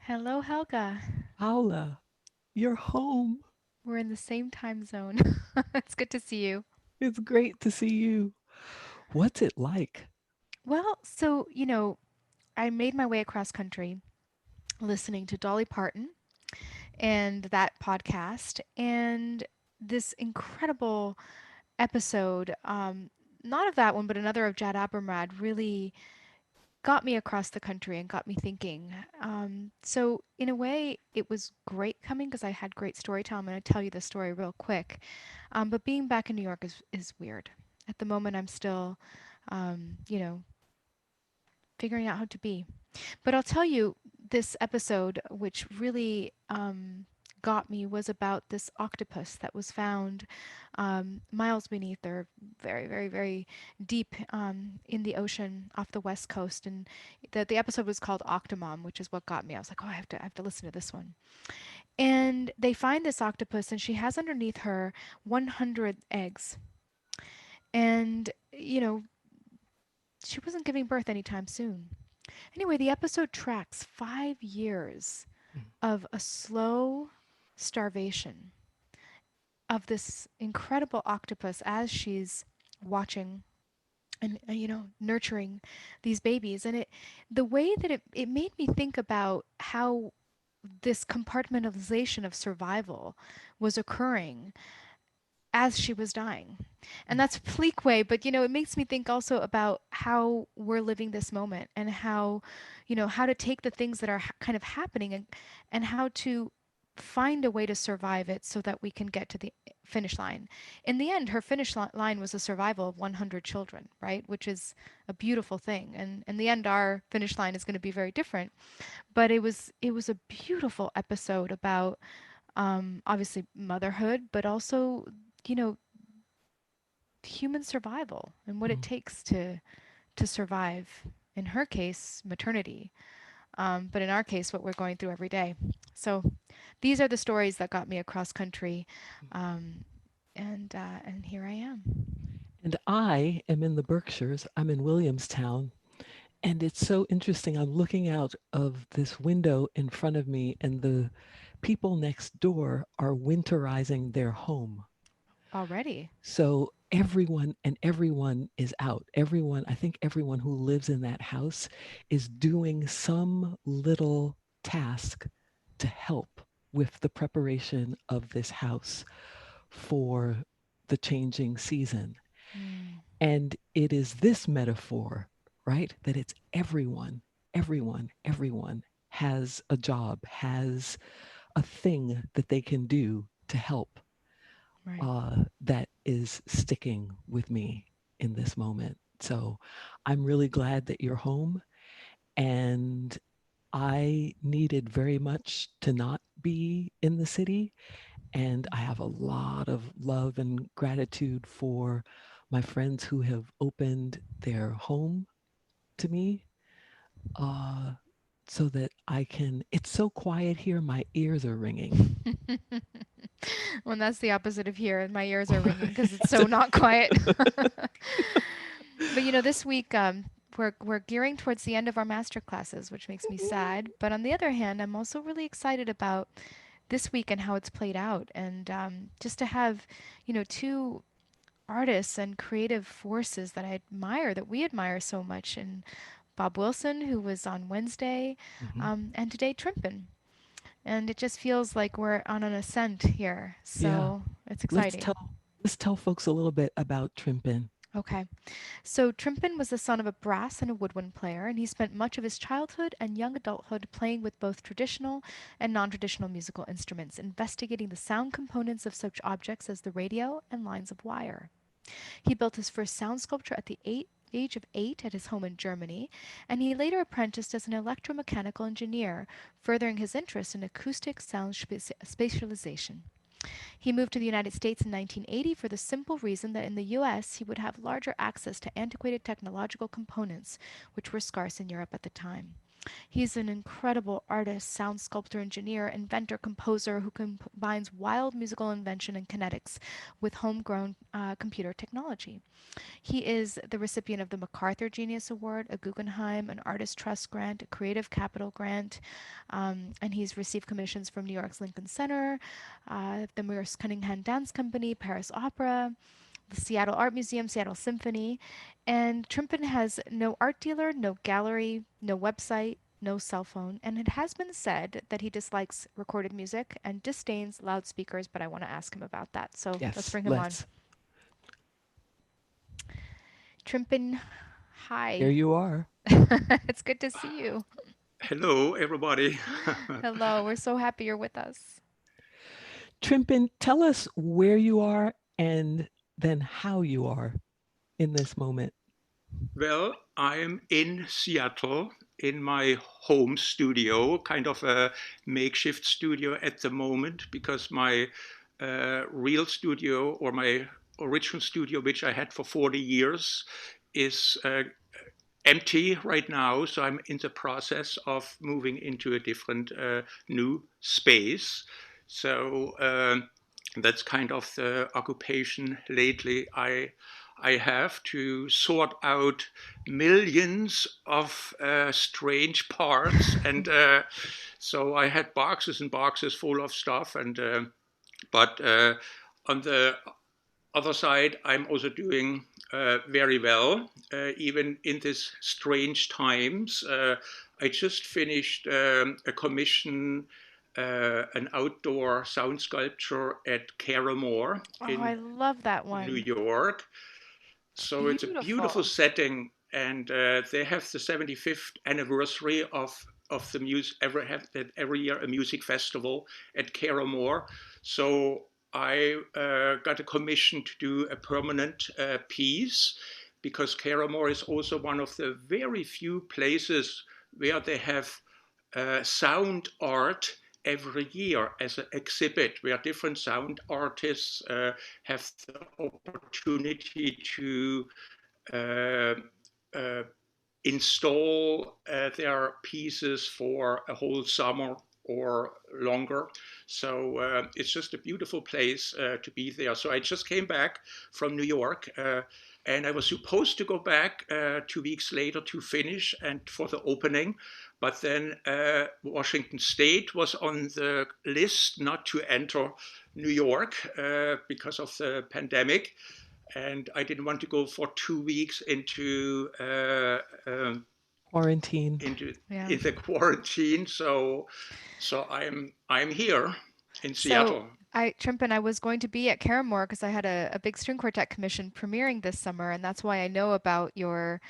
Hello, Helga. Paola, you're home. We're in the same time zone. It's good to see you. It's great to see you. What's it like? Well, I made my way across country listening to Dolly Parton and that podcast and this incredible episode, not of that one, but another of Jad Abumrad, really got me across the country and got me thinking. So, in a way, it was great coming because I had great storytelling. I'm going to tell you the story real quick. But being back in New York is weird. At the moment, I'm still, um, you know, figuring out how to be. But I'll tell you, this episode, which really got me, was about this octopus that was found miles beneath or very, very, very deep in the ocean off the west coast. And the episode was called Octomom, which is what got me. I was like, oh, I have to listen to this one. And they find this octopus, and she has underneath her 100 eggs. And, she wasn't giving birth anytime soon. Anyway, the episode tracks 5 years of a slow starvation of this incredible octopus as she's watching and nurturing these babies. And the way that it made me think about how this compartmentalization of survival was occurring as she was dying. And that's a bleak way, but it makes me think also about how we're living this moment and how, how to take the things that are kind of happening and how to find a way to survive it so that we can get to the finish line. In the end, her finish line was the survival of 100 children, right? Which is a beautiful thing. And in the end, our finish line is going to be very different. But it was a beautiful episode about obviously motherhood, but also you know human survival and what it Mm. takes to survive. In her case, maternity, but in our case, what we're going through every day. So these are the stories that got me across country, um, and here I am. And I am in the Berkshires. I'm in Williamstown. And it's so interesting. I'm looking out of this window in front of me, and the people next door are winterizing their home. Already. So everyone is out. Everyone, I think everyone who lives in that house is doing some little task to help with the preparation of this house for the changing season. Mm, And it is this metaphor, right? That it's everyone has a job, has a thing that they can do to help, right. that is sticking with me in this moment. So I'm really glad that you're home. And I needed very much to not be in the city. And I have a lot of love and gratitude for my friends who have opened their home to me, uh, so that I can. It's so quiet here, my ears are ringing. Well, that's the opposite of here. My ears are ringing because it's so not quiet. But this week we're gearing towards the end of our master classes, which makes me sad. But on the other hand, I'm also really excited about this week and how it's played out, and just to have two artists and creative forces that I admire, that we admire so much, and Bob Wilson, who was on Wednesday, Mhm. and today Trimpin. And it just feels like we're on an ascent here, Yeah. so it's Let's exciting. tell let's tell folks a little bit about Trimpin. Okay. So Trimpin was the son of a brass and a woodwind player, and he spent much of his childhood and young adulthood playing with both traditional and non-traditional musical instruments, investigating the sound components of such objects as the radio and lines of wire. He built his first sound sculpture at the age of 8 at his home in Germany, and he later apprenticed as an electromechanical engineer, furthering his interest in acoustic sound spatialization. He moved to the United States in 1980 for the simple reason that in the US he would have larger access to antiquated technological components which were scarce in Europe at the time. He's an incredible artist, sound sculptor, engineer, inventor, composer who combines wild musical invention and kinetics with homegrown computer technology. He is the recipient of the MacArthur Genius Award, a Guggenheim, an Artist Trust grant, a Creative Capital grant, and he's received commissions from New York's Lincoln Center, the Merce Cunningham Dance Company, Paris Opera, the Seattle Art Museum, Seattle Symphony. And Trimpin has no art dealer, no gallery, no website, no cell phone. And it has been said that he dislikes recorded music and disdains loudspeakers, but I want to ask him about that. So let's Yes, bring him on. let's. Trimpin, Here hi. you are. It's good to see you. Hello, everybody. Hello, we're so happy you're with us. Trimpin, tell us where you are and then how you are in this moment. Well, I'm in Seattle in my home studio, kind of a makeshift studio at the moment, because my real studio or my original studio, which I had for 40 years, is empty right now. So I'm in the process of moving into a different new space. So that's kind of the occupation lately. I have to sort out millions of strange parts, and so I had boxes and boxes full of stuff. And but on the other side, I'm also doing very well, even in these strange times. I just finished a commission, an outdoor sound sculpture at Caramore Oh, I in love that New one. York. It's So it's a beautiful beautiful. setting, and they have the 75th anniversary of the music. Every year a music festival at Caramore. So I got a commission to do a permanent piece, because Caramore is also one of the very few places where they have sound art every year as an exhibit, where different sound artists have the opportunity to uh, uh, install their pieces for a whole summer or longer. So it's just a beautiful place to be there. So I just came back from New York, and I was supposed to go back 2 weeks later to finish and for the opening. But then Washington State was on the list not to enter New York because of the pandemic, and I didn't want to go for 2 weeks Quarantine. into Yeah. in the quarantine. So I'm here in So Seattle. Trimpin, I was going to be at Caramore because I had a big string quartet commission premiering this summer, and that's why I know about your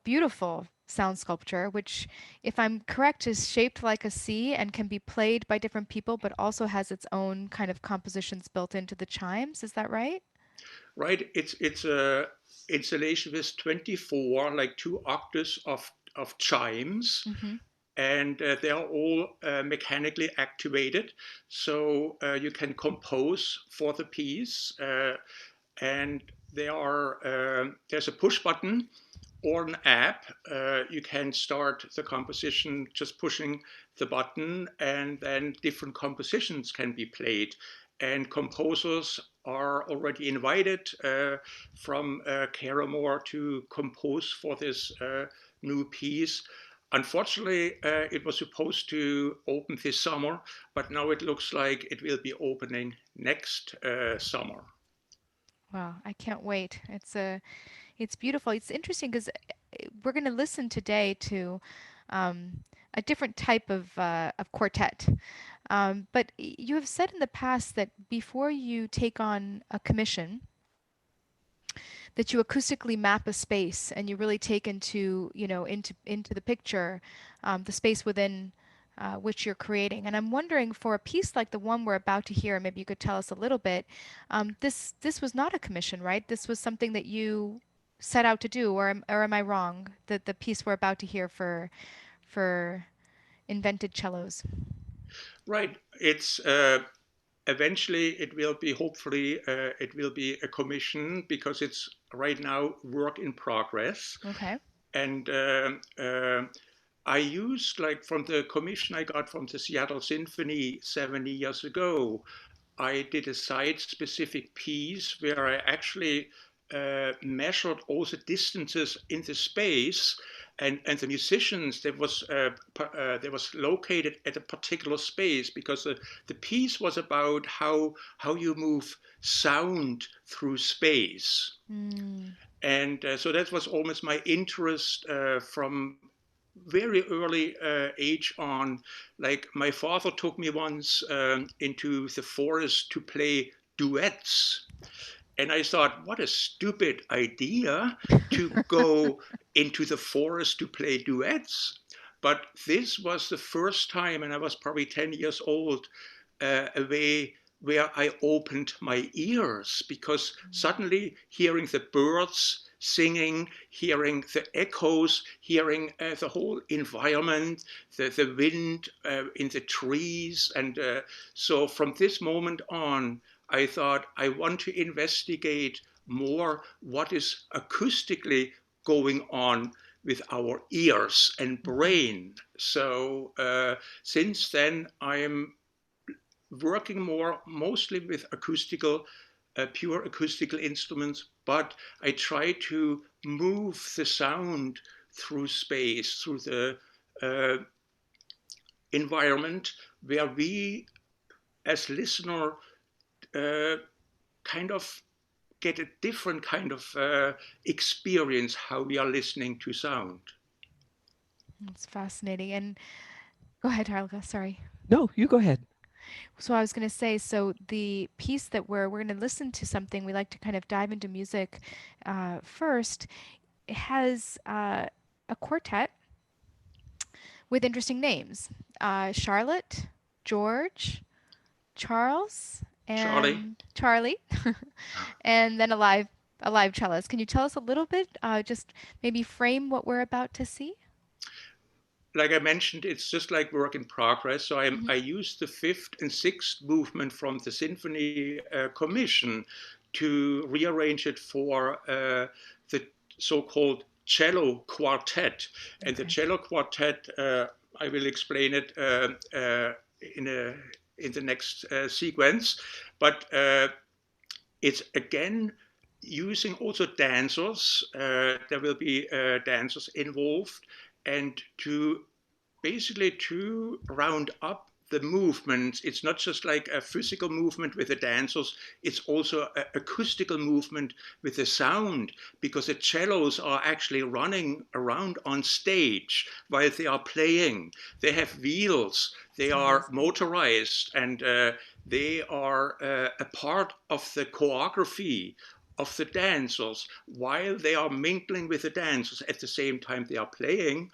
beautiful sound sculpture, which, if I'm correct, is shaped like a C and can be played by different people, but also has its own kind of compositions built into the chimes. Is that right? Right? It's a installation with 24, like, two octaves of chimes, Mm-hmm. and they are all mechanically activated. So you can compose for the piece, and there's a push button or an app. You can start the composition just pushing the button, and then different compositions can be played. And composers are already invited from Caramore to compose for this new piece. Unfortunately, it was supposed to open this summer, but now it looks like it will be opening next summer. Wow, I can't wait. It's beautiful. It's interesting because we're going to listen today to a different type of quartet. But you have said in the past that before you take on a commission, that you acoustically map a space and you really take into the picture the space within which you're creating. And I'm wondering, for a piece like the one we're about to hear, maybe you could tell us a little bit. This was not a commission, right? This was something that you set out to do, or am I wrong? The piece we're about to hear for invented cellos. Right. It's eventually it will be, hopefully it will be a commission, because it's right now work in progress. Okay. And I used, like, from the commission I got from the Seattle Symphony 70 years ago, I did a site-specific piece where I actually measured all the distances in the space, and the musicians that was located at a particular space, because the piece was about how you move sound through space. And so that was almost my interest from very early age on. Like, my father took me once into the forest to play duets. And I thought, what a stupid idea to go into the forest to play duets. But this was the first time, and I was probably 10 years old, a way where I opened my ears, because suddenly hearing the birds singing, hearing the echoes, hearing the whole environment, the wind in the trees. And so from this moment on, I thought, I want to investigate more what is acoustically going on with our ears and brain. So since then, I am working mostly with pure acoustical instruments, but I try to move the sound through space, through the environment, where we as listener kind of get a different kind of experience how we are listening to sound. That's fascinating. And go ahead, Helga, sorry. No, you go ahead. So I was going to say, so the piece that we're going to listen to something, we like to kind of dive into music first. It has a quartet with interesting names: Charlotte, George, Charles, and Charlie, and then a live cellist. Can you tell us a little bit, just maybe frame what we're about to see? Like I mentioned, it's just like work in progress. So I used the fifth and sixth movement from the Symphony Commission to rearrange it for the so-called cello quartet. And the cello quartet, I will explain it in the next sequence. But it's again using also dancers. There will be dancers involved. And to round up the movements, it's not just like a physical movement with the dancers, it's also an acoustical movement with the sound, because the cellos are actually running around on stage while they are playing. They have wheels, they are motorized, and they are a part of the choreography of the dancers while they are mingling with the dancers. At the same time they are playing,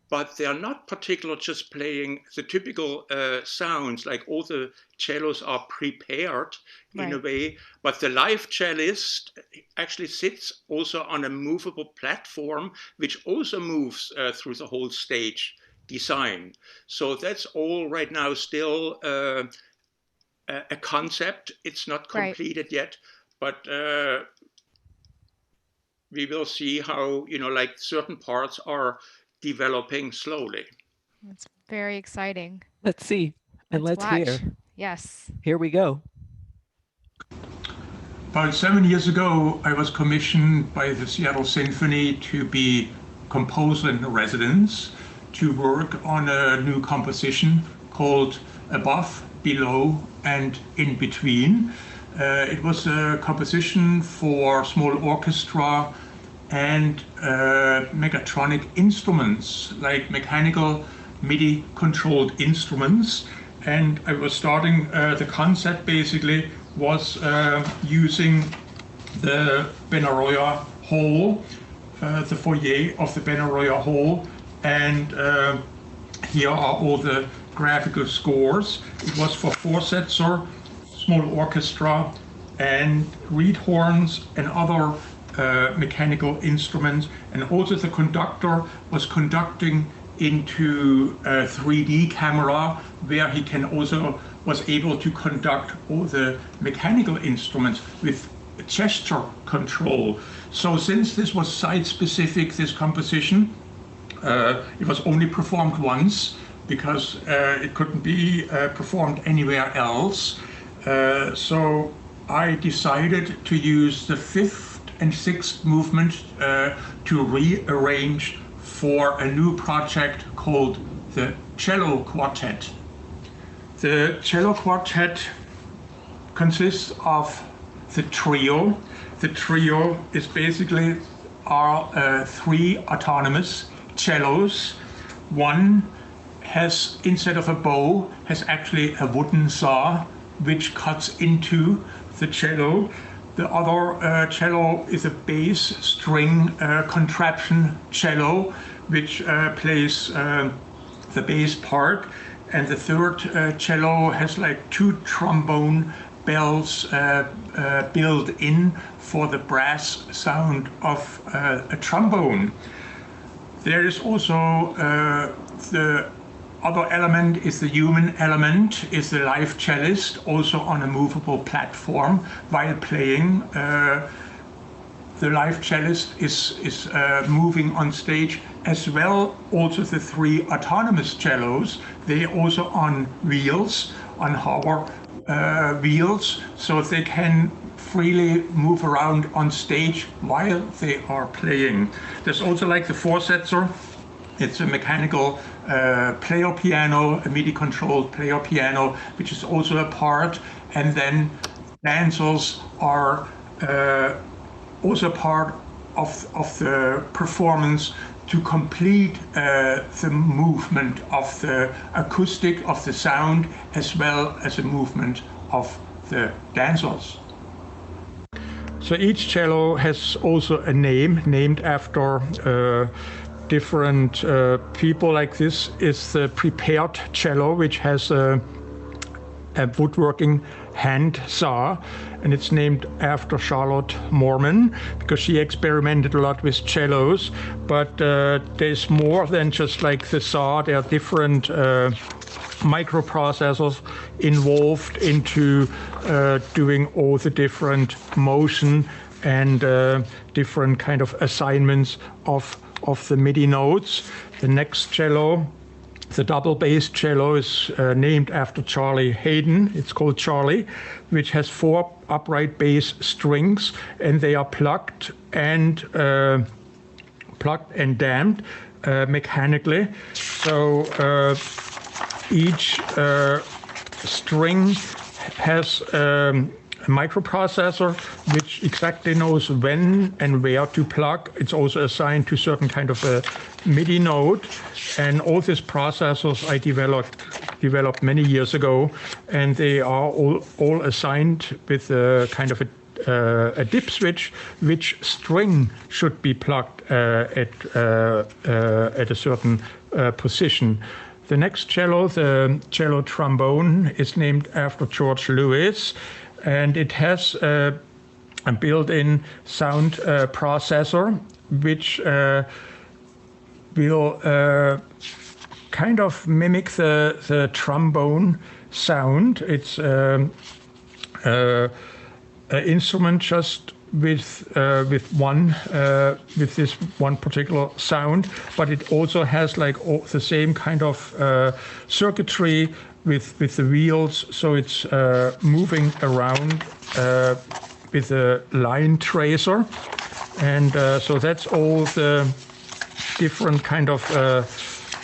but they are not particularly just playing the typical sounds, like all the cellos are prepared in a way, but the live cellist actually sits also on a movable platform, which also moves through the whole stage design. So that's all right now still a concept. It's not completed yet, but we will see how, like certain parts are developing slowly. That's very exciting. Let's see, and let's hear. Yes. Here we go. About 7 years ago, I was commissioned by the Seattle Symphony to be composer in residence, to work on a new composition called Above, Below, and In Between. It was a composition for small orchestra and mechatronic instruments, like mechanical MIDI controlled instruments. And I was starting, the concept basically was using the Benaroya Hall, the foyer of the Benaroya Hall, and here are all the graphical scores. It was for Forsetzer, small orchestra, and reed horns and other mechanical instruments. And also the conductor was conducting into a 3D camera, where he was able to conduct all the mechanical instruments with gesture control. So since this was site-specific, this composition, It was only performed once because it couldn't be performed anywhere else. So I decided to use the fifth and sixth movement to rearrange for a new project called the Cello Quartet. The Cello Quartet consists of the trio. The trio is basically our three autonomous cellos. One has, instead of a bow, has actually a wooden saw which cuts into the cello. The other cello is a bass string contraption cello which plays the bass part. And the third cello has like two trombone bells built in for the brass sound of a trombone. There is also the other element is the human element, is the live cellist, also on a movable platform while playing. The live cellist is moving on stage, as well also the three autonomous cellos. They also on wheels, on hover wheels, so they can freely move around on stage while they are playing. There's also like the four-setzer. It's a mechanical player piano, a MIDI controlled player piano, which is also a part. And then dancers are also part of the performance to complete the movement of the acoustic of the sound, as well as a movement of the dancers. So each cello has also a name named after different people. Like this is the prepared cello, which has a woodworking hand saw, and it's named after Charlotte Moorman because she experimented a lot with cellos. But there's more than just like the saw. There are different microprocessors involved into doing all the different motion and different kind of assignments of the MIDI notes. The next cello, the double bass cello, is named after Charlie Hayden. It's called Charlie, which has 4 upright bass strings, and they are plucked and damped mechanically. So each string has a microprocessor which exactly knows when and where to pluck. It's also assigned to certain kind of a MIDI note, and all these processors I developed many years ago, and they are all assigned with a kind of a dip switch, which string should be plucked at a certain position. The next cello, the cello trombone, is named after George Lewis, and it has a built-in sound processor, which will kind of mimic the trombone sound. It's an instrument just with this one particular sound, but it also has like all the same kind of circuitry with the wheels, so it's moving around with a line tracer, and so that's all the different kind of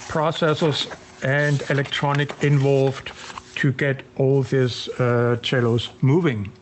processors and electronic involved to get all these cellos moving.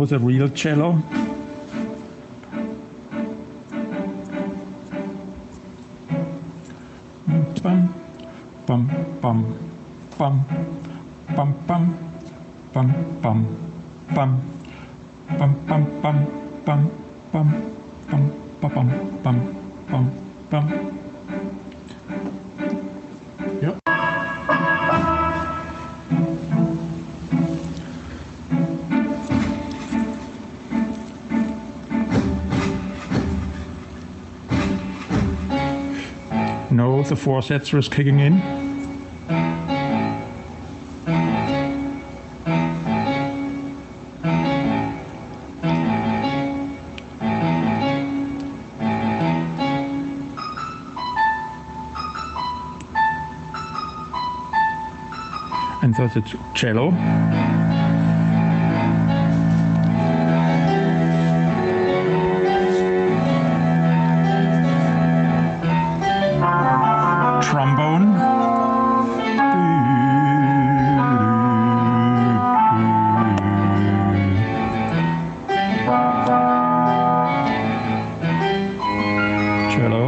know the real cello? Bum, bum, bum, bum, bum, bum, bum, bum, bum, bum, bum, bum, bum, bum, bum, bum, bum, bum, bum. Yep. No, the forceps was kicking in. And so the cello. Trombone. Cello.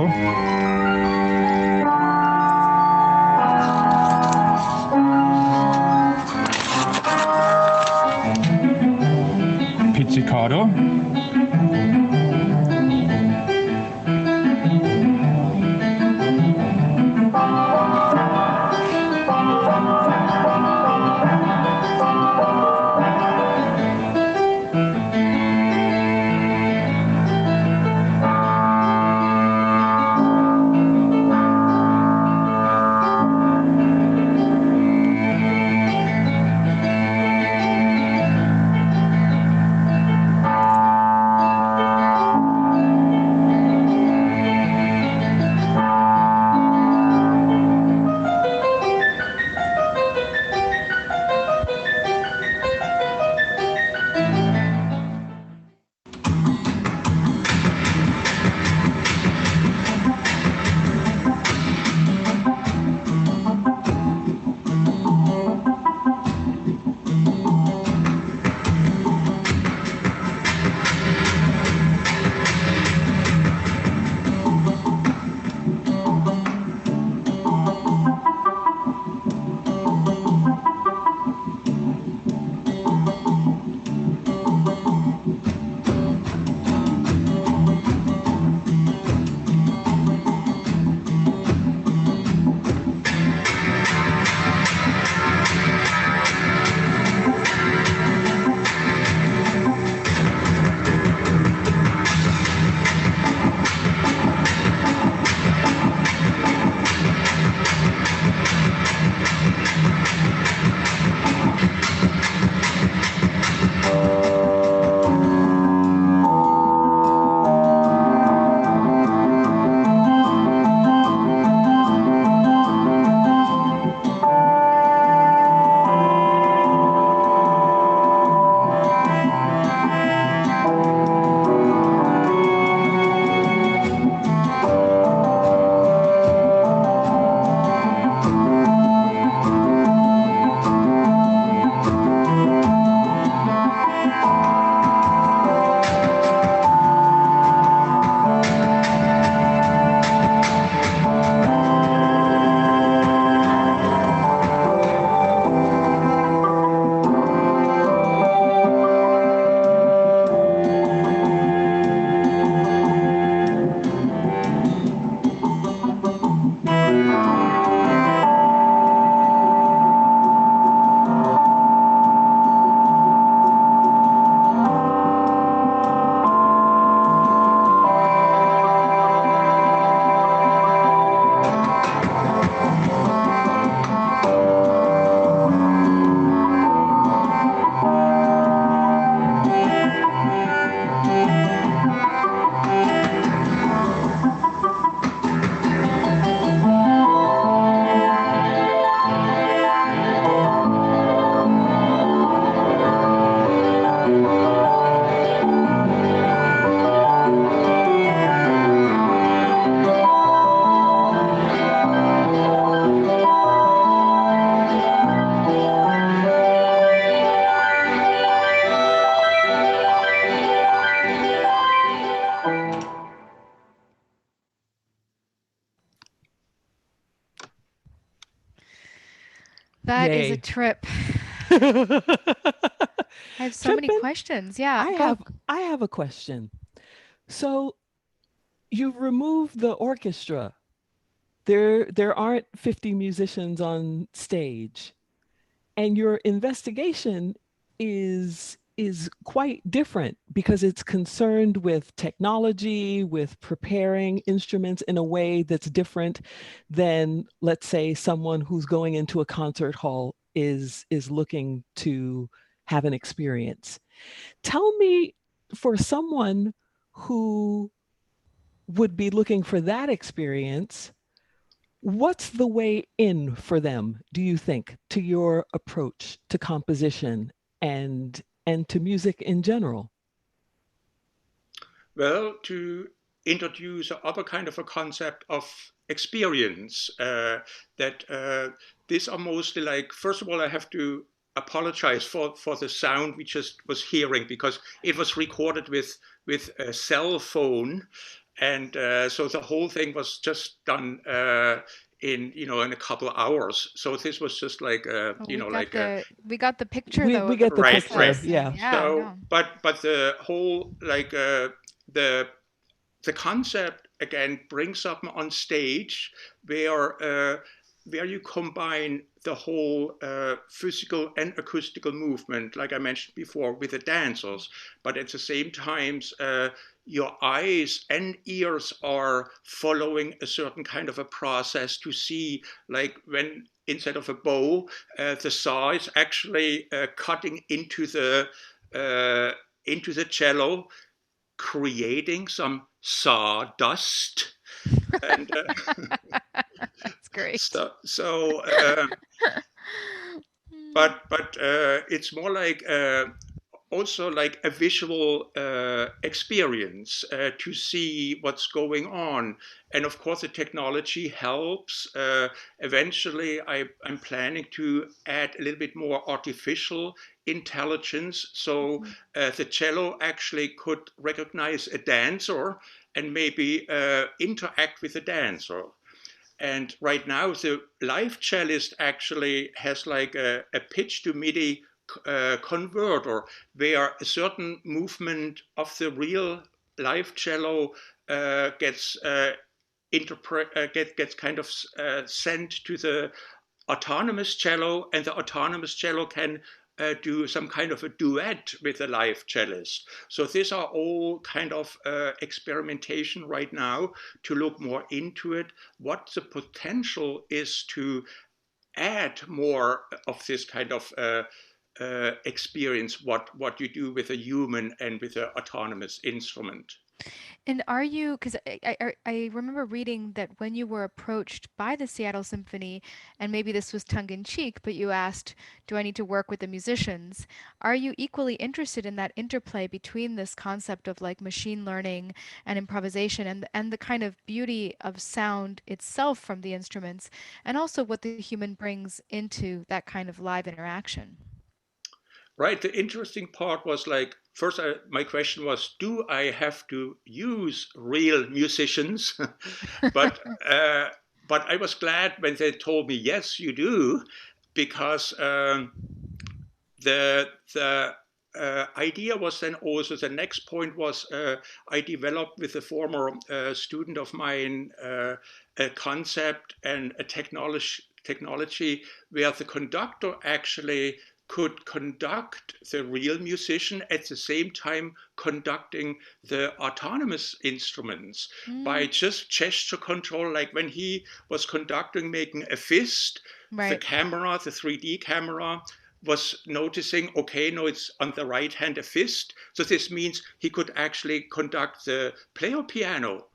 That is a Yay. trip. I have so many Trimpin, questions. Yeah, I go. have a question. So you've removed the orchestra. There aren't 50 musicians on stage. And your investigation is quite different because it's concerned with technology, with preparing instruments in a way that's different than, let's say, someone who's going into a concert hall is looking to have an experience. Tell me, for someone who would be looking for that experience, what's the way in for them, do you think, to your approach to composition and to music in general? Well, to introduce other kind of a concept of experience, that these are mostly like, first of all, I have to apologize for the sound we just was hearing, because it was recorded with a cell phone, and so the whole thing was just done in a couple of hours. So this was just like Oh, like a we got the picture though We of the get the right, picture, process. right. yeah. Yeah, So, no. but the whole like the the concept again brings something on stage where you combine the whole physical and acoustical movement, like I mentioned before, with the dancers, but at the same time, your eyes and ears are following a certain kind of a process to see, like when instead of a bow, the saw is actually cutting into the cello, creating some sawdust. And That's great. but it's more like also like a visual experience to see what's going on. And of course, the technology helps. Eventually, I'm planning to add a little bit more artificial intelligence. So the cello actually could recognize a dancer and maybe interact with the dancer. And right now, the live cellist actually has like a pitch to MIDI converter, where a certain movement of the real live cello gets gets kind of sent to the autonomous cello, and the autonomous cello can do some kind of a duet with a live cellist. So these are all kind of experimentation right now to look more into it, what the potential is to add more of this kind of experience, what you do with a human and with an autonomous instrument. And are you, because I remember reading that when you were approached by the Seattle Symphony, and maybe this was tongue in cheek, but you asked, do I need to work with the musicians? Are you equally interested in that interplay between this concept of like machine learning and improvisation and the kind of beauty of sound itself from the instruments, and also what the human brings into that kind of live interaction? Right. The interesting part was like, first, my question was, do I have to use real musicians? but but I was glad when they told me, yes, you do, because the idea was then also the next point was I developed with a former student of mine a concept and a technology where the conductor actually could conduct the real musician at the same time conducting the autonomous instruments by just gesture control. Like when he was conducting, making a fist, the camera, the 3D camera, was noticing, okay, no, it's on the right hand a fist. So this means he could actually conduct the player piano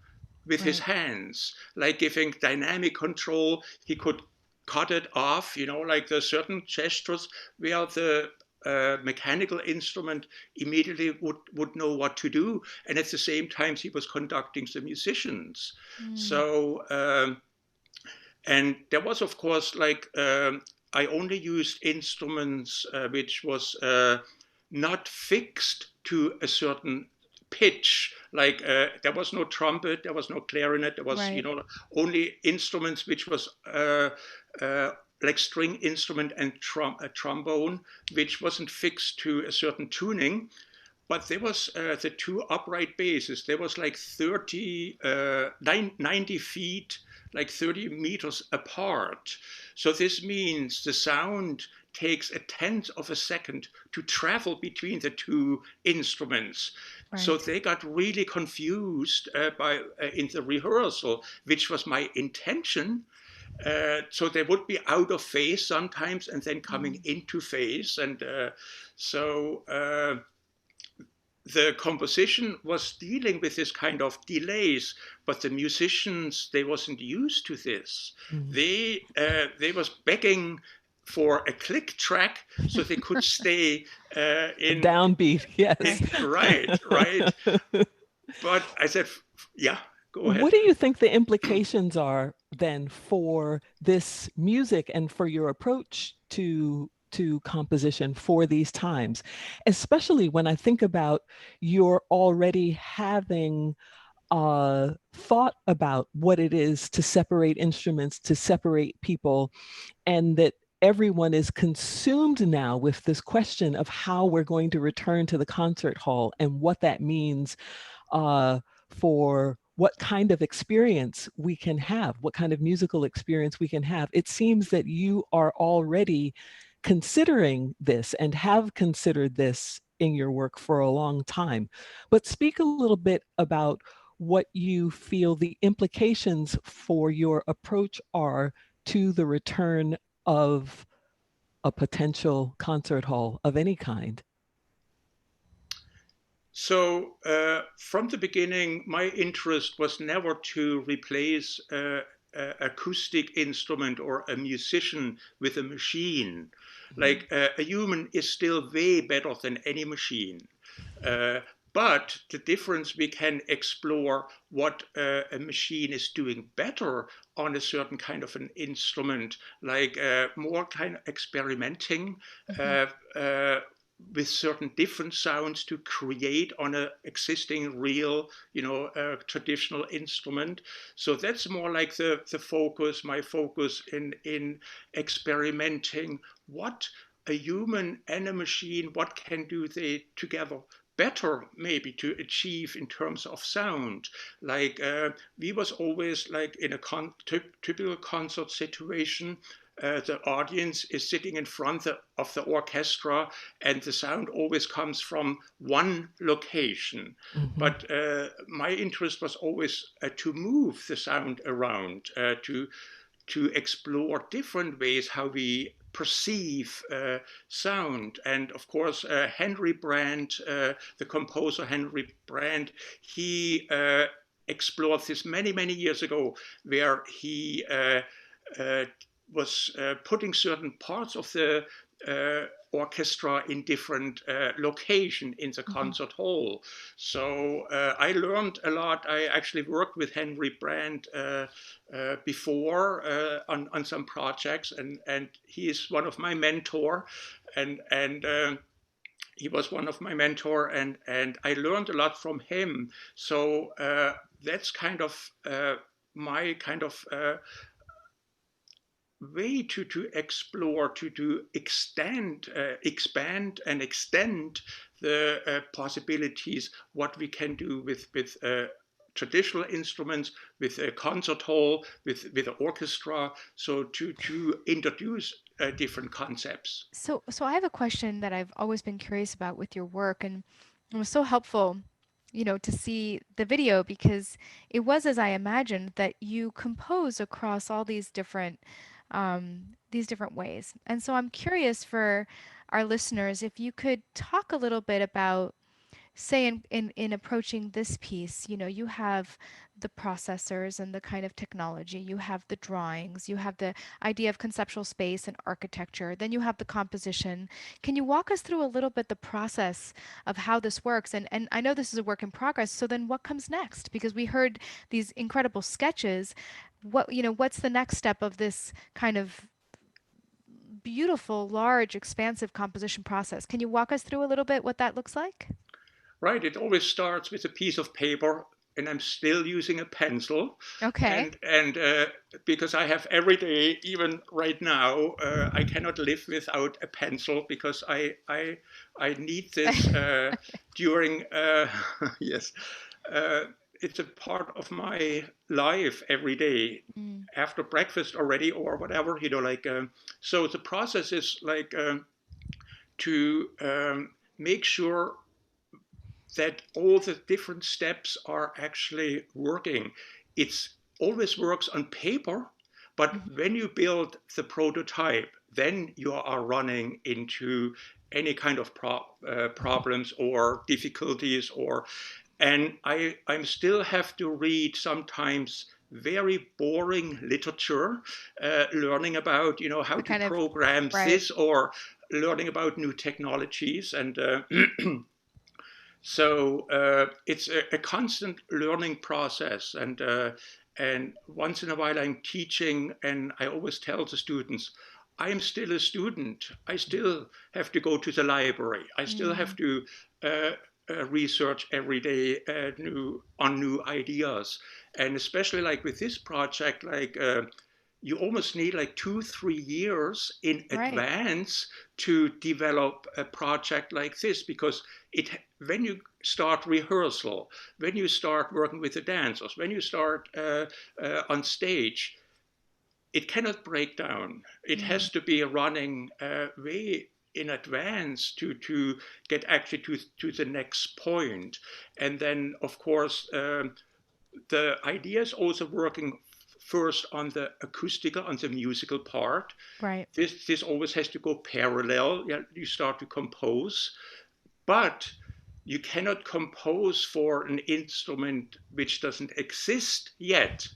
with his hands, like giving dynamic control. He could cut it off, like the certain gestures where the mechanical instrument immediately would know what to do. And at the same time, he was conducting the musicians. So, and there was, of course, like, I only used instruments which was not fixed to a certain pitch. Like there was no trumpet, there was no clarinet, there was only instruments which was like string instrument and a trombone, which wasn't fixed to a certain tuning. But there was the two upright basses. There was like 90 feet, like 30 meters apart. So this means the sound takes a tenth of a second to travel between the two instruments. Right. So they got really confused in the rehearsal, which was my intention. So they would be out of phase sometimes and then coming into phase. And the composition was dealing with this kind of delays, but the musicians, they wasn't used to this. They was begging for a click track so they could stay in downbeat. Yes. Right. But I said, yeah, go ahead. What do you think the implications are then for this music and for your approach to composition for these times, especially when I think about your already having thought about what it is to separate instruments, to separate people, and that everyone is consumed now with this question of how we're going to return to the concert hall and what that means for what kind of experience we can have, what kind of musical experience we can have. It seems that you are already considering this and have considered this in your work for a long time. But speak a little bit about what you feel the implications for your approach are to the return of a potential concert hall of any kind. So from the beginning, my interest was never to replace acoustic instrument or a musician with a machine. Like a human is still way better than any machine. But the difference, we can explore what a machine is doing better on a certain kind of an instrument, like more kind of experimenting with certain different sounds to create on an existing real, traditional instrument. So that's more like the focus, my focus in experimenting what a human and a machine, what can do they together better maybe to achieve in terms of sound. Like we was always like in a typical concert situation, the audience is sitting in front of the orchestra and the sound always comes from one location. But my interest was always to move the sound around, to explore different ways how we perceive sound. And of course, Henry Brand, the composer Henry Brand, he explored this many, many years ago, where he was putting certain parts of the orchestra in different location in the concert hall. So I learned a lot. I actually worked with Henry Brand before on some projects, and he is one of my mentor, and he was one of my mentor, and I learned a lot from him. So that's kind of my kind of way to explore, to expand and extend the possibilities, what we can do with traditional instruments, with a concert hall, with an orchestra, so to introduce different concepts. So I have a question that I've always been curious about with your work, and it was so helpful, to see the video, because it was as I imagined, that you compose across all these different ways. And so I'm curious for our listeners, if you could talk a little bit about, say, in approaching this piece, you have the processors and the kind of technology, you have the drawings, you have the idea of conceptual space and architecture, then you have the composition. Can you walk us through a little bit the process of how this works? And I know this is a work in progress, so then what comes next? Because we heard these incredible sketches. What's the next step of this kind of beautiful, large, expansive composition process? Can you walk us through a little bit what that looks like? Right, it always starts with a piece of paper and I'm still using a pencil. Okay. And because I have every day, even right now, I cannot live without a pencil because I need this during yes. It's a part of my life every day after breakfast already or whatever, like so the process is like to make sure that all the different steps are actually working. It's always works on paper, but when you build the prototype, then you are running into any kind of problems or difficulties, and I still have to read sometimes very boring literature, learning about how The to kind of program right. this, or learning about new technologies, and so it's a constant learning process, and once in a while I'm teaching, and I always tell the students, I am still a student. I still have to go to the library. I still have to research every day on new ideas, and especially like with this project, like you almost need like 2-3 years in Right. advance to develop a project like this, because when you start rehearsal, when you start working with the dancers, when you start on stage, it cannot break down. It has to be running way in advance to get actually to the next point. And then, of course, the idea is also working first on the acoustical, on the musical part. Right. This always has to go parallel. Yeah, you start to compose, but you cannot compose for an instrument which doesn't exist yet.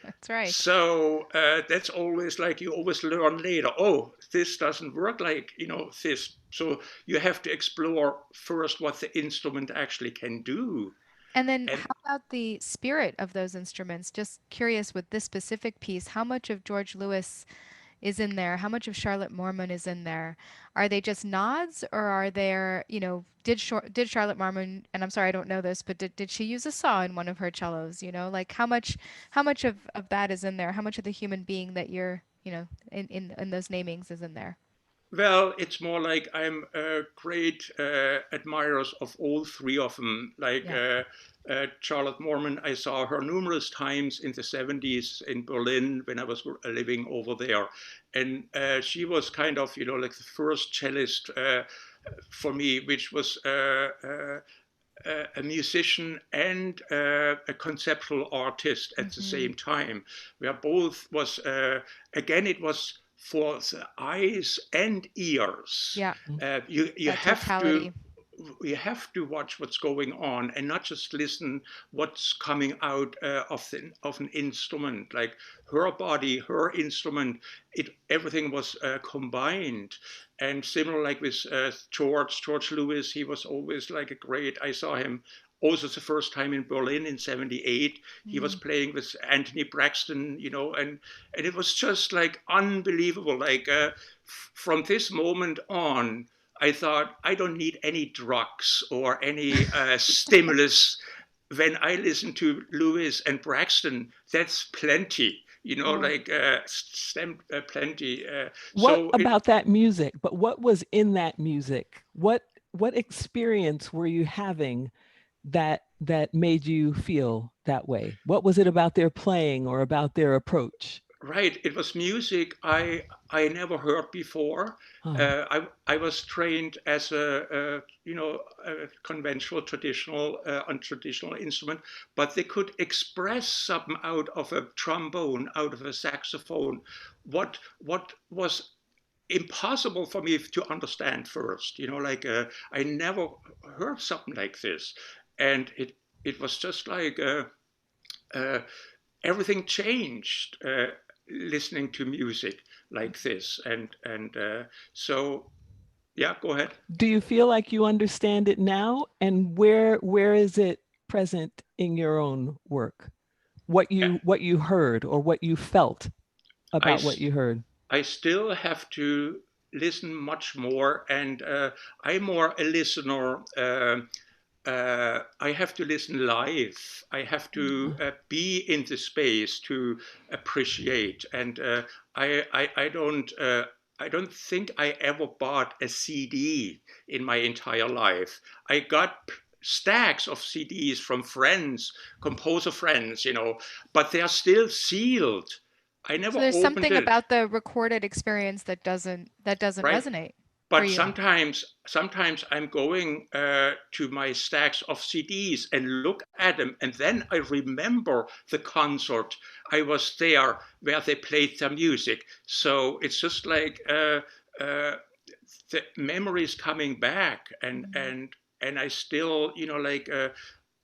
That's right. So that's always like you always learn later. Oh, this doesn't work like this. So you have to explore first what the instrument actually can do. And then And how about the spirit of those instruments? Just curious with this specific piece, how much of George Lewis is in there? How much of Charlotte Mormon is in there? Are they just nods, or are there, did Charlotte Mormon, and I'm sorry, I don't know this, but did she use a saw in one of her cellos? Like how much of that is in there? How much of the human being that you're, in those namings is in there? well, it's more like I'm great admirers of all three of them. Like Yeah. Charlotte Mormon, I saw her numerous times in the 70s in Berlin when I was living over there. And she was kind of, like the first cellist for me, which was a musician and a conceptual artist at the same time. Where both was, again, it was for the eyes and ears. Yeah. You That have totality. to watch what's going on and not just listen what's coming out of an instrument. Like her body, her instrument, everything was combined. And similar like with George Lewis, he was always like a great. I saw him also the first time in Berlin in '78. He was playing with Anthony Braxton, and it was just like unbelievable. Like from this moment on, I thought, I don't need any drugs or any stimulus. When I listen to Lewis and Braxton, that's plenty, like plenty. What about that music? But what was in that music? What experience were you having that made you feel that way? What was it about their playing or about their approach? Right, it was music I never heard before. I was trained as a conventional, traditional on traditional instrument, but they could express something out of a trombone, out of a saxophone. What was impossible for me to understand first. Like I never heard something like this, and it was just like everything changed. Listening to music like this, and so yeah, go ahead. Do you feel like you understand it now, and where is it present in your own work? What you heard or what you felt about what you heard? I still have to listen much more, and I'm more a listener I have to listen live. I have to be in the space to appreciate. And I don't think I ever bought a CD in my entire life. I got stacks of CDs from friends, composer friends, but they are still sealed. I never So there's opened something it, about the recorded experience that doesn't right? resonate for But you. sometimes I'm going to my stacks of CDs and look at them, and then I remember the concert I was there where they played their music. So it's just like the memories coming back, and I still,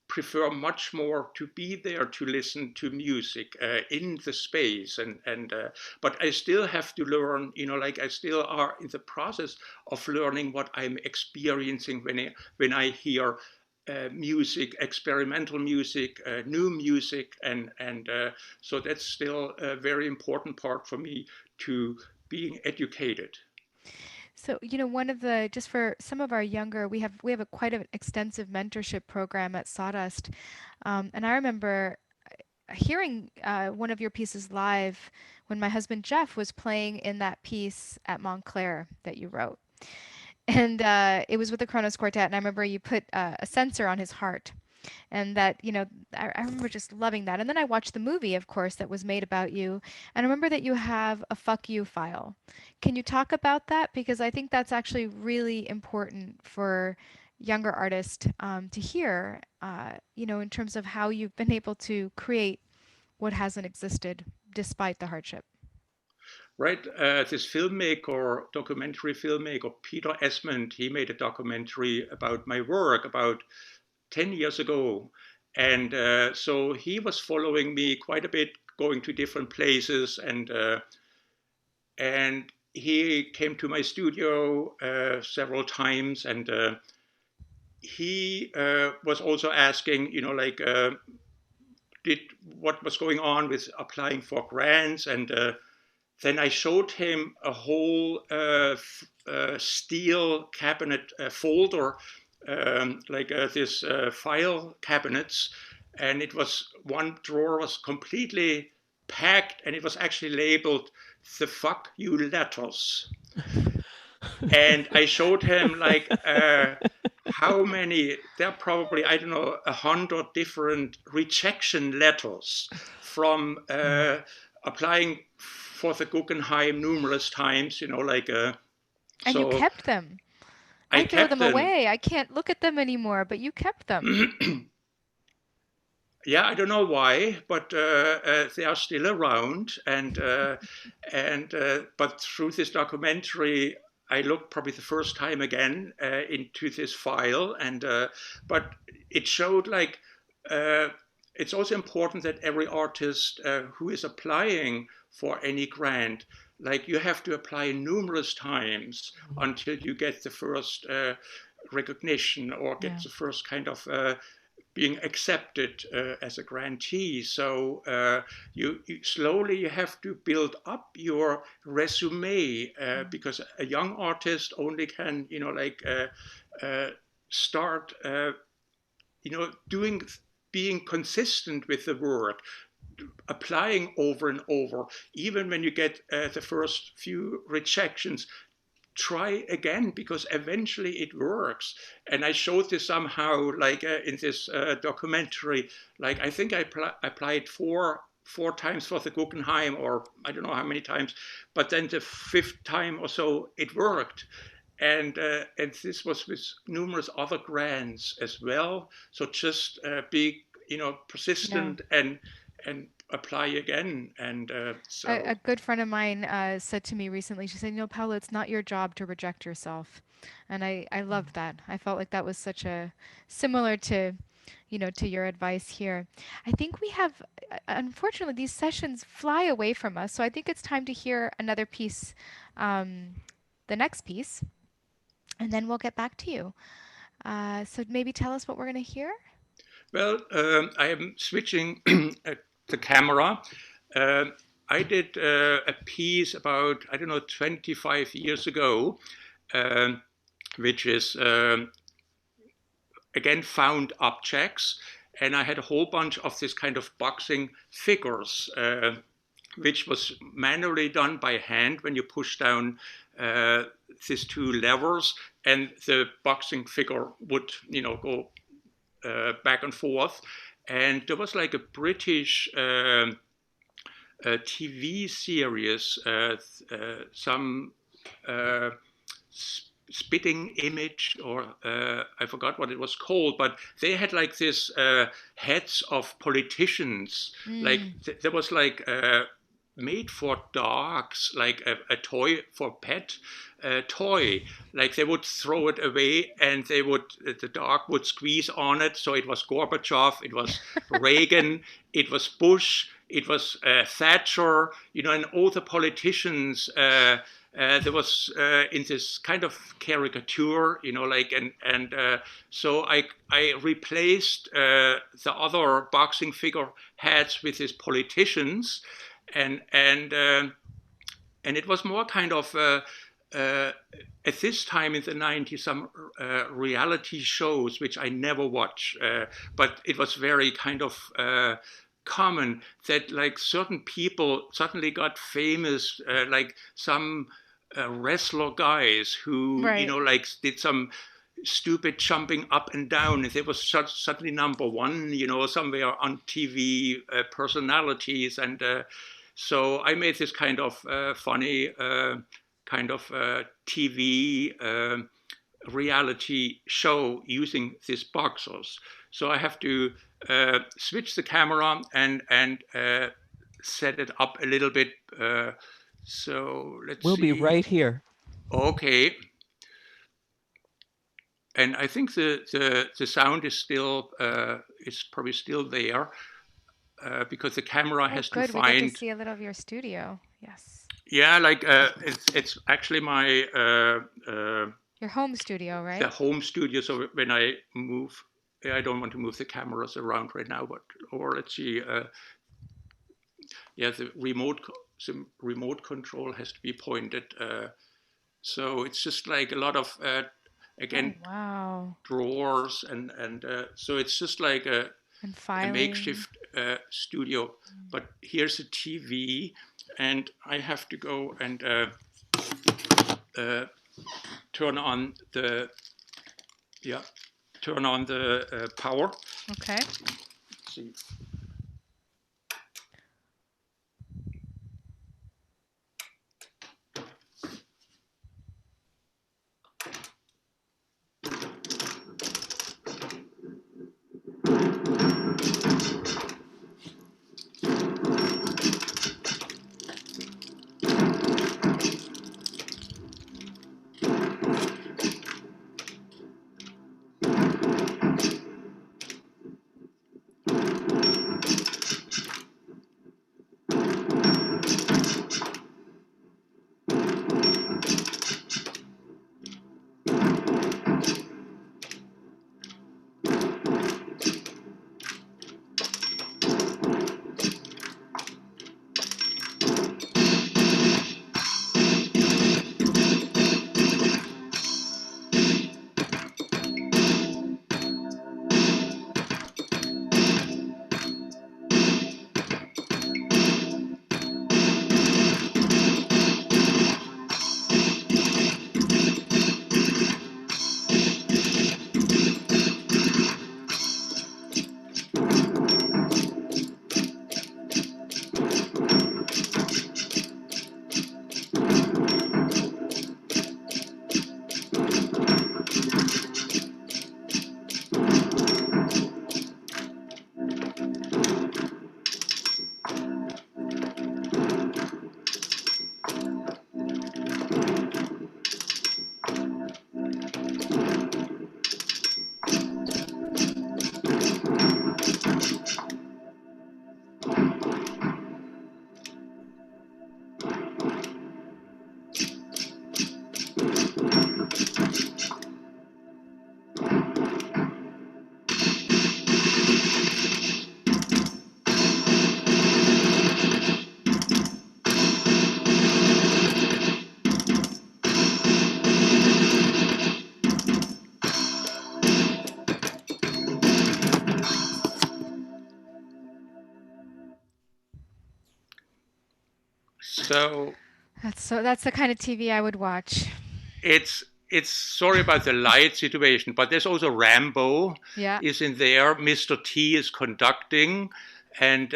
prefer much more to be there to listen to music in the space, and but I still have to learn, I still are in the process of learning what I'm experiencing when I hear music, experimental music, new music, and so that's still a very important part for me to being educated. So, one of the just for some of our younger, we have a quite an extensive mentorship program at Sawdust, and I remember hearing one of your pieces live when my husband Jeff was playing in that piece at Montclair that you wrote, and it was with the Kronos Quartet, and I remember you put a sensor on his heart, and that I remember just loving that. And then I watched the movie, of course, that was made about you, and I remember that you have a fuck you file. Can you talk about that, because I think that's actually really important for younger artists to hear, in terms of how you've been able to create what hasn't existed despite the hardship. Right, this documentary filmmaker, Peter Esmond, he made a documentary about my work about 10 years ago. And so he was following me quite a bit, going to different places. And he came to my studio several times. And he was also asking, what was going on with applying for grants. And then I showed him a whole steel cabinet folder, this file cabinets, and it was, one drawer was completely packed, and it was actually labeled "the fuck you letters." And I showed him how many, there are probably, I don't know, 100 different rejection letters from applying for the Guggenheim numerous times, And you so kept them. I I throw kept them them. away. I can't look at them anymore, but you kept them. Yeah, I don't know why, but they are still around, but through this documentary, I looked probably the first time again into this file, but it showed it's also important that every artist who is applying for any grant, you have to apply numerous times until you get the first recognition or get the first kind of being accepted as a grantee. So you slowly you have to build up your resume because a young artist only can start being consistent with the work, applying over and over. Even when you get the first few rejections, try again, because eventually it works. And I showed this somehow in this documentary. I think I applied four times for the Guggenheim, or I don't know how many times, but then the fifth time or so it worked. And this was with numerous other grants as well. So just be persistent and apply again. And so A good friend of mine said to me recently, she said, Paola, it's not your job to reject yourself. And I loved that. I felt like that was such a similar to, to your advice here. I think we have, unfortunately, these sessions fly away from us. So I think it's time to hear another piece, the next piece, and then we'll get back to you. So maybe tell us what we're going to hear. Well, I am switching the camera. I did a piece about, 25 years ago, which is again, found objects. And I had a whole bunch of this kind of boxing figures, which was manually done by hand when you push down these two levers, and the boxing figure would, go back and forth. And there was like a British TV series, some spitting image, or I forgot what it was called, but they had like this heads of politicians. Like there was like made for dogs, like a toy for pet toy. Like they would throw it away, and the dog would squeeze on it. So it was Gorbachev, it was Reagan, it was Bush, it was Thatcher, and all the politicians. There was in this kind of caricature, so I replaced the other boxing figure heads with these politicians, and it was more kind of at this time in the 90s, some reality shows which I never watch, but it was very kind of common that like certain people suddenly got famous, like some wrestler guys who, like did some stupid jumping up and down, and they was suddenly number one, somewhere on TV personalities. And so I made this kind of funny kind of TV reality show using these boxers. So I have to switch the camera and set it up a little bit. So let's see. We'll be right here. Okay. And I think the sound is still is probably still there because the camera has to find. We get to see a little of your studio. Yes. Yeah, like it's actually my your home studio, right? The home studio. So when I move, I don't want to move the cameras around right now, or let's see. Yeah, the remote control has to be pointed. So it's just like a lot of again, drawers and so it's just like a makeshift studio. But here's a TV, and I have to go and turn on the power. Okay. Let's see. So That's the kind of TV I would watch. it's sorry about the light situation, but there's also Rambo Yeah. is in there. Mr. T is conducting, and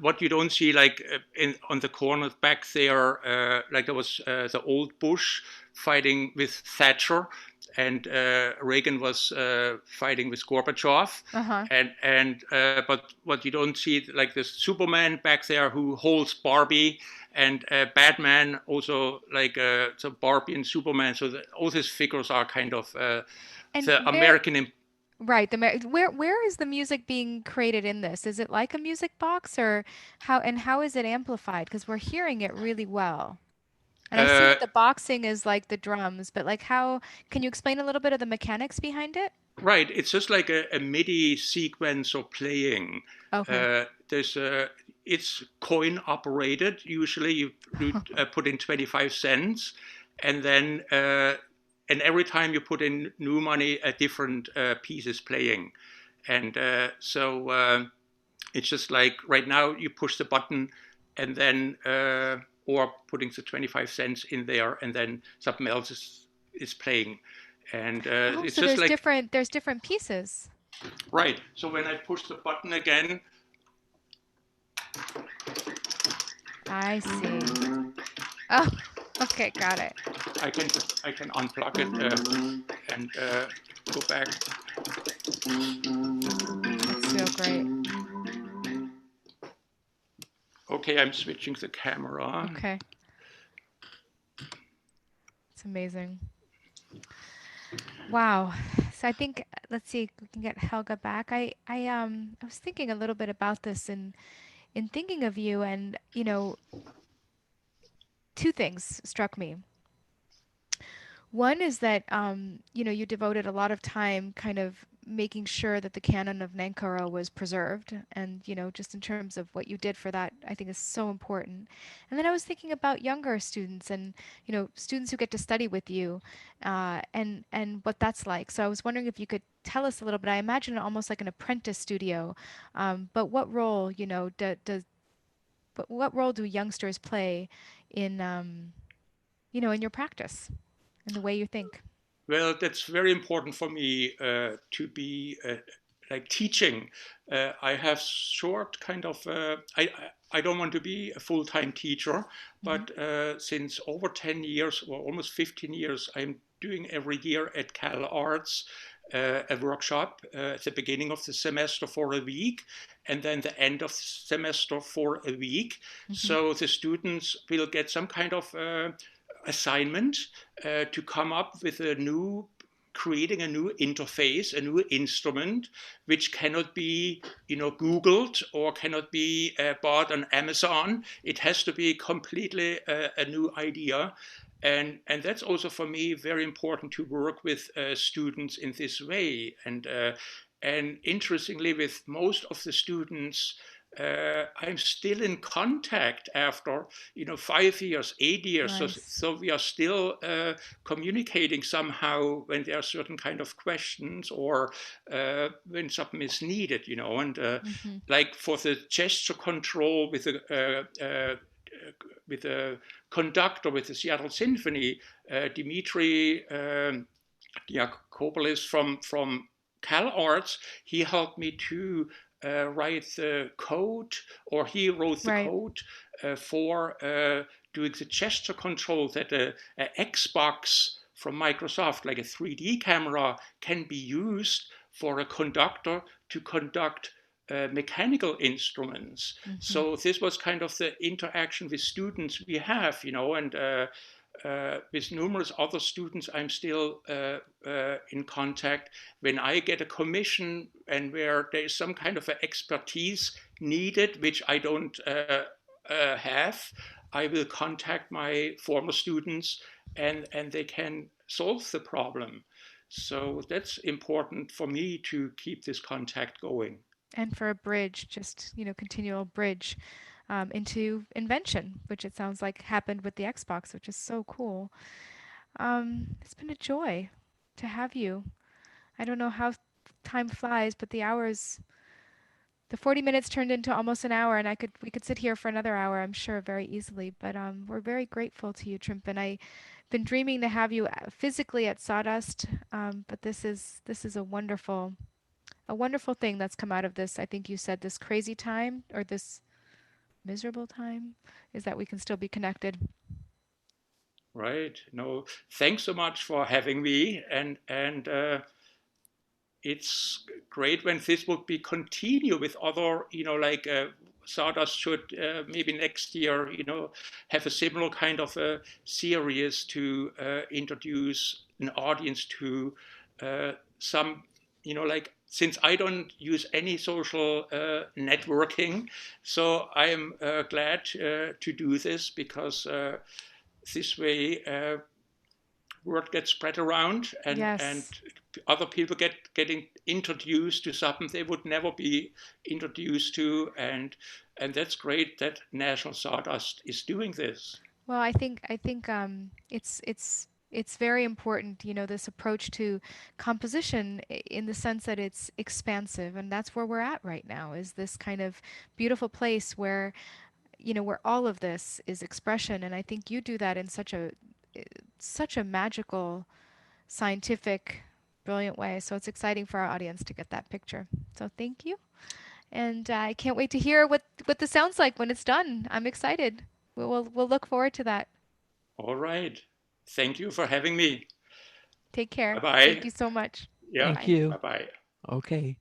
what you don't see, like in on the corner back there, like there was the old Bush fighting with Thatcher, and Reagan was fighting with Gorbachev, Uh-huh. and but what you don't see, like the Superman back there who holds Barbie, and Batman also, like so Barbie and Superman. So all these figures are kind of And the American. right, where is the music being created in this? Is it like a music box, or how is it amplified? Because we're hearing it really well. And I see Uh, that the boxing is like the drums, but like how can you explain a little bit of the mechanics behind it? right, it's just like a MIDI sequence of playing. Okay. There's it's coin operated. Usually, you put in 25 cents, and then and every time you put in new money, a different piece is playing, and it's just like right now you push the button, and then or putting the 25 cents in there, and then something else is playing, and Oh, it's so just like there's different pieces. right. So when I push the button again, I see. Oh, okay, got it. I can unplug it and go back. That's so great. Okay, I'm switching the camera. Okay. It's amazing. Wow. So I think let's see if we can get Helga back. I was thinking a little bit about this in thinking of you, and two things struck me. One is that you devoted a lot of time kind of making sure that the canon of Nankara was preserved, and just in terms of what you did for that, I think is so important. And then I was thinking about younger students and students who get to study with you, and what that's like. So I was wondering if you could tell us a little bit. I imagine it almost like an apprentice studio, but what role what role do youngsters play in in your practice? And the way you think. Well, that's very important for me to be like teaching. I have short kind of. I don't want to be a full-time teacher, Hmm. but since over 10 years or almost 15 years, I'm doing every year at Cal Arts a workshop at the beginning of the semester for a week, and then the end of the semester for a week. Hmm. So the students will get some kind of assignment to come up with creating a new interface, a new instrument, which cannot be, Googled or cannot be bought on Amazon. It has to be completely a new idea. And that's also for me very important to work with students in this way. And interestingly, with most of the students, I'm still in contact after 5 years, 8 years. So, Nice. so we are still communicating somehow when there are certain kind of questions or when something is needed. And Hmm. like for the gesture control with a conductor with the Seattle Symphony, Dimitri Diakopoulos from Cal Arts, he helped me to write the code, or he wrote the Right. code for doing the gesture control that a Xbox from Microsoft, like a 3D camera, can be used for a conductor to conduct mechanical instruments. Hmm. So this was kind of the interaction with students we have, and with numerous other students, I'm still in contact. When I get a commission and where there is some kind of expertise needed, which I don't have, I will contact my former students, and they can solve the problem. So that's important for me to keep this contact going. And for a bridge, just continual bridge into invention, which it sounds like happened with the Xbox, which is so cool. It's been a joy to have you. I don't know how time flies, but the hours the 40 minutes turned into almost an hour, and we could sit here for another hour, I'm sure, very easily. But we're very grateful to you, Trimpin. I've been dreaming to have you physically at Sawdust, but this is a wonderful thing that's come out of this. I think you said this crazy time or this miserable time is that we can still be connected. Right. No, thanks so much for having me, and it's great when this would be continue with other, like Sawdust should maybe next year, have a similar kind of a series to introduce an audience to some, like, since I don't use any social networking, so I am glad to do this because this way word gets spread around, and Yes. other people getting introduced to something they would never be introduced to, and that's great that National Sawdust is doing this. Well, I think it's very important, this approach to composition in the sense that it's expansive, and that's where we're at right now, is this kind of beautiful place where, where all of this is expression, and I think you do that in such a magical, scientific, brilliant way. So it's exciting for our audience to get that picture. So thank you. And I can't wait to hear what this sounds like when it's done. I'm excited. We'll look forward to that. All right. Thank you for having me. Take care. Bye-bye. Thank you so much. Yeah. Thank you. Bye-bye. Okay.